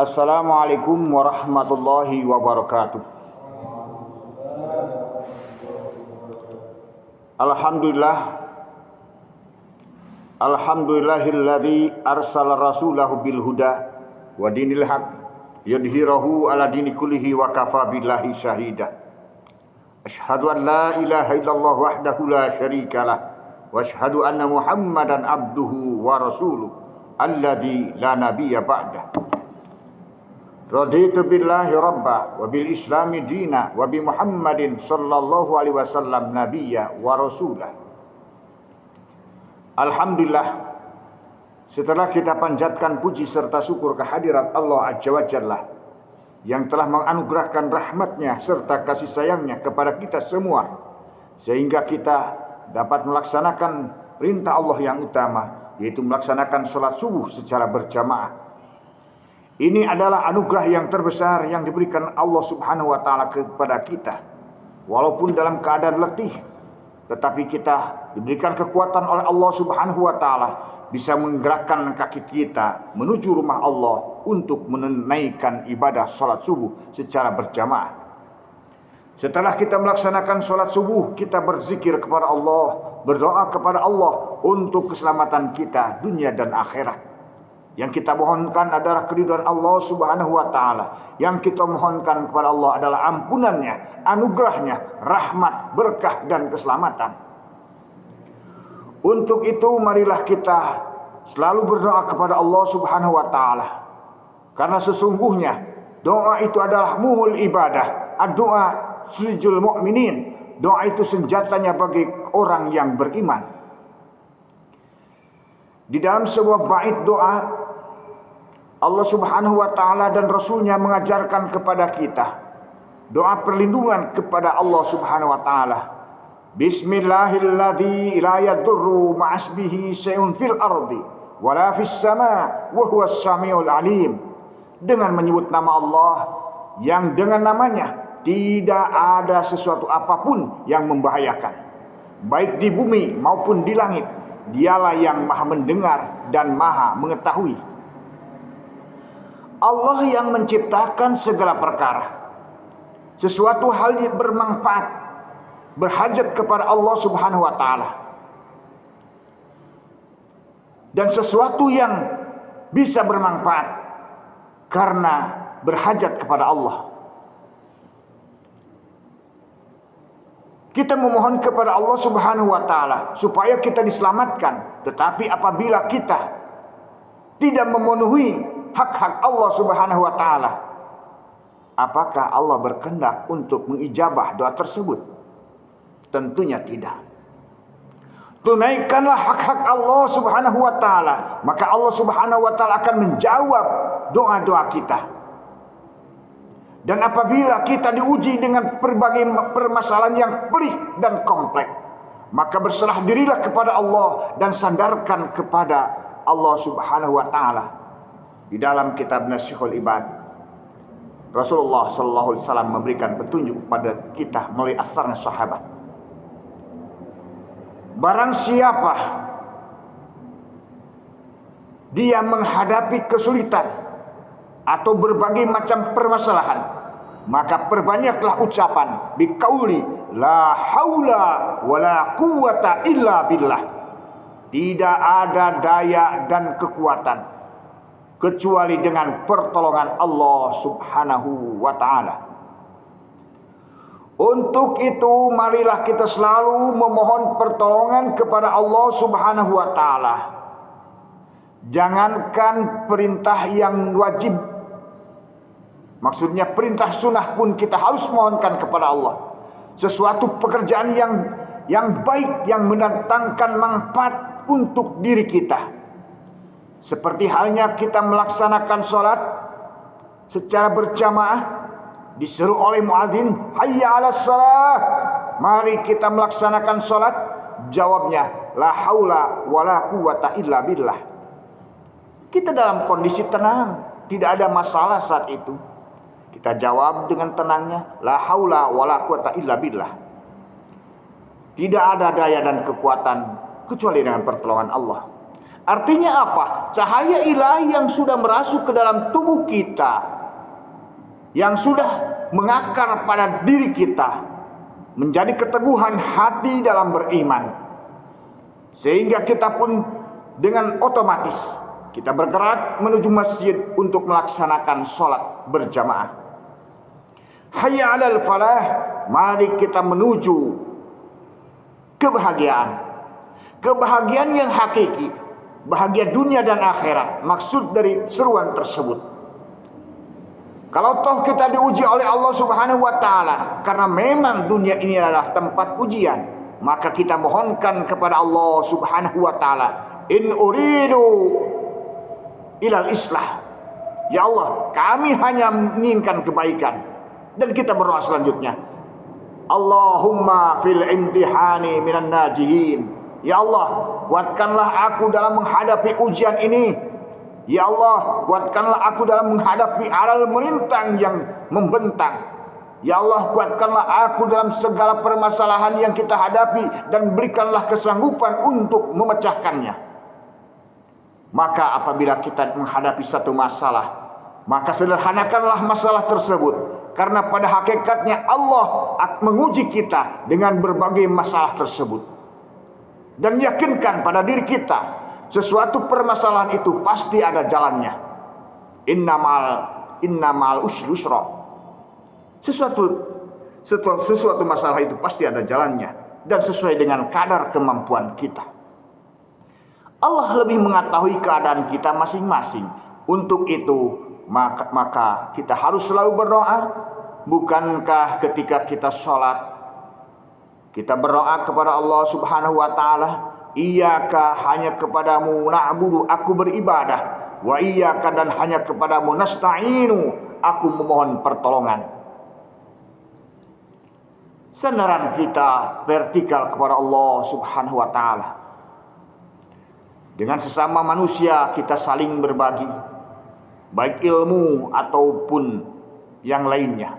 Assalamualaikum warahmatullahi wabarakatuh. Alhamdulillahilladzi arsala rasulahu bil huda wa dinil haq yudhhirahu ala dini kullihi wa kafa billahi syahida. Asyhadu an la ilaha illallah wahdahu la syarikalah wa asyhadu anna Muhammadan abduhu wa rasuluh alladzi la nabiyya ba'dah. Raditu billahi rabba wa bil islami dina wa bi Muhammadin sallallahu alaihi wasallam nabiyya wa rasulah. Alhamdulillah, setelah kita panjatkan puji serta syukur kehadirat Allah Azza wa Jalla yang telah menganugerahkan rahmatnya serta kasih sayangnya kepada kita semua, sehingga kita dapat melaksanakan perintah Allah yang utama, yaitu melaksanakan sholat subuh secara berjamaah. Ini adalah anugerah yang terbesar yang diberikan Allah Subhanahu wa taala kepada kita. Walaupun dalam keadaan letih, tetapi kita diberikan kekuatan oleh Allah Subhanahu wa taala bisa menggerakkan kaki kita menuju rumah Allah untuk menunaikan ibadah salat subuh secara berjamaah. Setelah kita melaksanakan salat subuh, kita berzikir kepada Allah, berdoa kepada Allah untuk keselamatan kita dunia dan akhirat. Yang kita mohonkan adalah keridhaan Allah Subhanahu wa taala. Yang kita mohonkan kepada Allah adalah ampunannya, anugerahnya, rahmat, berkah dan keselamatan. Untuk itu marilah kita selalu berdoa kepada Allah Subhanahu wa taala. Karena sesungguhnya doa itu adalah muhul ibadah. Doa sujul mu'minin. Doa itu senjatanya bagi orang yang beriman. Di dalam sebuah bait doa, Allah Subhanahu wa taala dan Rasulnya mengajarkan kepada kita doa perlindungan kepada Allah Subhanahu wa taala. Bismillahilladzi la yadurru ma'asbihi syai'un fil ardi wala fis sama' wa huwas samiul alim. Dengan menyebut nama Allah yang dengan namanya tidak ada sesuatu apapun yang membahayakan, baik di bumi maupun di langit. Dialah yang maha mendengar dan maha mengetahui. Allah yang menciptakan segala perkara. Sesuatu hal yang bermanfaat, berhajat kepada Allah Subhanahu wa taala. Dan sesuatu yang bisa bermanfaat karena berhajat kepada Allah. Kita memohon kepada Allah Subhanahu wa taala supaya kita diselamatkan. Tetapi apabila kita tidak memenuhi hak-hak Allah Subhanahu wa taala, apakah Allah berkehendak untuk mengijabah doa tersebut? Tentunya tidak. Tunaikanlah hak-hak Allah Subhanahu wa taala, maka Allah Subhanahu wa taala akan menjawab doa-doa kita. Dan apabila kita diuji dengan berbagai permasalahan yang pelik dan kompleks, maka berserah dirilah kepada Allah dan sandarkan kepada Allah Subhanahu wa taala. Di dalam kitab Nasihatul Ibad, Rasulullah sallallahu alaihi wasallam memberikan petunjuk kepada kita melalui asarnya sahabat. Barang siapa dia menghadapi kesulitan atau berbagai macam permasalahan, maka perbanyaklah ucapan biqauli la haula wala quwata illa billah. Tidak ada daya dan kekuatan kecuali dengan pertolongan Allah Subhanahu wa taala. Untuk itu marilah kita selalu memohon pertolongan kepada Allah Subhanahu wa taala. Jangankan perintah yang wajib, maksudnya perintah sunnah pun kita harus mohonkan kepada Allah. Sesuatu pekerjaan yang baik, yang mendatangkan manfaat untuk diri kita. Seperti halnya kita melaksanakan sholat secara berjamaah, diseru oleh muadzin, hayya 'alas shalah, mari kita melaksanakan sholat. Jawabnya, la haula wala quwata illa billah. Kita dalam kondisi tenang, tidak ada masalah saat itu. Kita jawab dengan tenangnya, la haula wala quwata illa billah. Tidak ada daya dan kekuatan kecuali dengan pertolongan Allah. Artinya apa? Cahaya ilahi yang sudah merasuk ke dalam tubuh kita, yang sudah mengakar pada diri kita, menjadi keteguhan hati dalam beriman, sehingga kita pun dengan otomatis kita bergerak menuju masjid untuk melaksanakan sholat berjamaah. Hayya 'alal falah, mari kita menuju kebahagiaan. Kebahagiaan yang hakiki, bahagia dunia dan akhirat. Maksud dari seruan tersebut, kalau toh kita diuji oleh Allah Subhanahu wa taala, karena memang dunia ini adalah tempat ujian, maka kita mohonkan kepada Allah Subhanahu wa taala, in uridu ilal islah. Ya Allah, kami hanya menginginkan kebaikan. Dan kita berdoa selanjutnya, Allahumma fil imtihani minan najihin. Ya Allah, kuatkanlah aku dalam menghadapi ujian ini. Ya Allah, kuatkanlah aku dalam menghadapi aral melintang yang membentang. Ya Allah, kuatkanlah aku dalam segala permasalahan yang kita hadapi, dan berikanlah kesanggupan untuk memecahkannya. Maka apabila kita menghadapi satu masalah, maka sederhanakanlah masalah tersebut. Karena pada hakikatnya Allah menguji kita dengan berbagai masalah tersebut. Dan yakinkan pada diri kita, sesuatu permasalahan itu pasti ada jalannya. Innamal usri yusra. Sesuatu masalah itu pasti ada jalannya, dan sesuai dengan kadar kemampuan kita. Allah lebih mengetahui keadaan kita masing-masing. Untuk itu maka kita harus selalu berdoa. Bukankah ketika kita sholat, kita berdoa kepada Allah Subhanahu wa taala, iyyaka, hanya kepadamu na'budu, aku beribadah, wa iyyaka, dan hanya kepadamu nasta'inu, aku memohon pertolongan. Sandaran kita vertikal kepada Allah Subhanahu wa taala. Dengan sesama manusia kita saling berbagi, baik ilmu ataupun yang lainnya.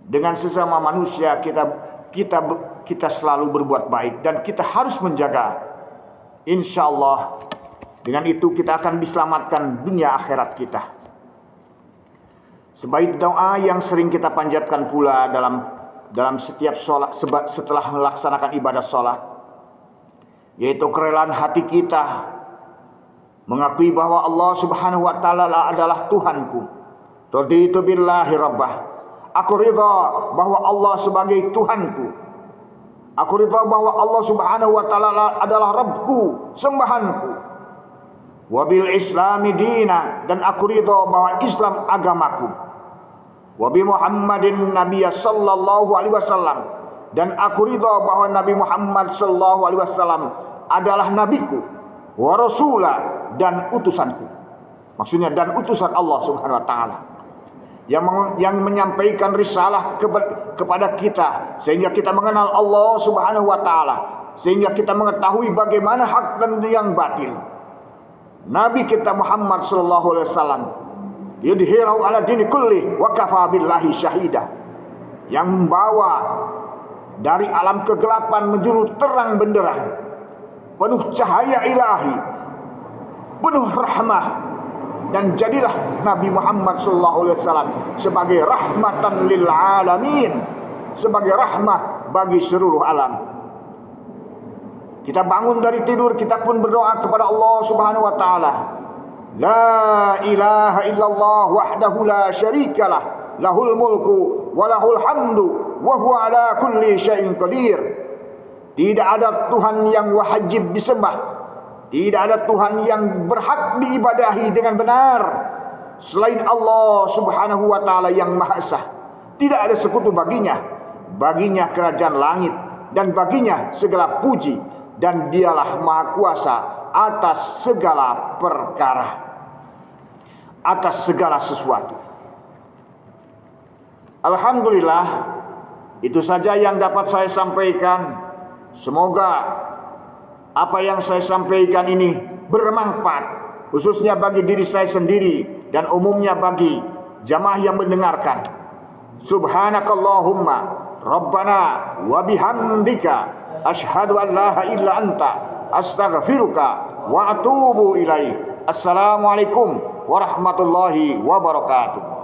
Dengan sesama manusia kita selalu berbuat baik, dan kita harus menjaga. Insya Allah dengan itu kita akan diselamatkan dunia akhirat kita. Sebaik doa yang sering kita panjatkan pula dalam setiap sholat, setelah melaksanakan ibadah sholat, yaitu kerelaan hati kita mengakui bahwa Allah Subhanahu wa taala adalah Tuhanku. Raditu billahi rabbah. Aku ridha bahwa Allah sebagai Tuhanku. Aku ridha bahwa Allah Subhanahu wa taala adalah Rabbku, sembahanku. Wabil islami dina, dan aku ridha bahwa Islam agamaku. Wabi Muhammadin nabiyya sallallahu alaihi wasallam, dan aku ridha bahwa Nabi Muhammad sallallahu alaihi wasallam adalah nabiku, wa rasulah, dan utusanku. Maksudnya dan utusan Allah Subhanahu wa taala yang menyampaikan risalah kepada kita, sehingga kita mengenal Allah Subhanahu wa taala, sehingga kita mengetahui bagaimana hak dan yang batil. Nabi kita Muhammad sallallahu alaihi wasallam yudhirahu ala dini kulli wa kafa billahi syahida, yang membawa dari alam kegelapan menuju terang benderang, penuh cahaya ilahi, penuh rahmah. Dan jadilah Nabi Muhammad SAW sebagai rahmatan lil alamin, sebagai rahmah bagi seluruh alam. Kita bangun dari tidur, kita pun berdoa kepada Allah Subhanahu wa taala. La ilaha illallah wahdahu la syarikalah, lahul mulku wa lahul hamdu wa huwa ala kulli syai'in qadir. Tidak ada Tuhan yang wajib disembah, tidak ada Tuhan yang berhak diibadahi dengan benar selain Allah Subhanahu wa taala yang Maha Esa. Tidak ada sekutu baginya. Baginya kerajaan langit, dan baginya segala puji, dan dialah Maha Kuasa atas segala perkara, atas segala sesuatu. Alhamdulillah, itu saja yang dapat saya sampaikan. Semoga apa yang saya sampaikan ini bermanfaat, khususnya bagi diri saya sendiri dan umumnya bagi jamaah yang mendengarkan. Subhanakallahumma rabbana wa bihamdika asyhadu an la ilaha illa anta astaghfiruka wa atubu ilaik. Assalamualaikum warahmatullahi wabarakatuh.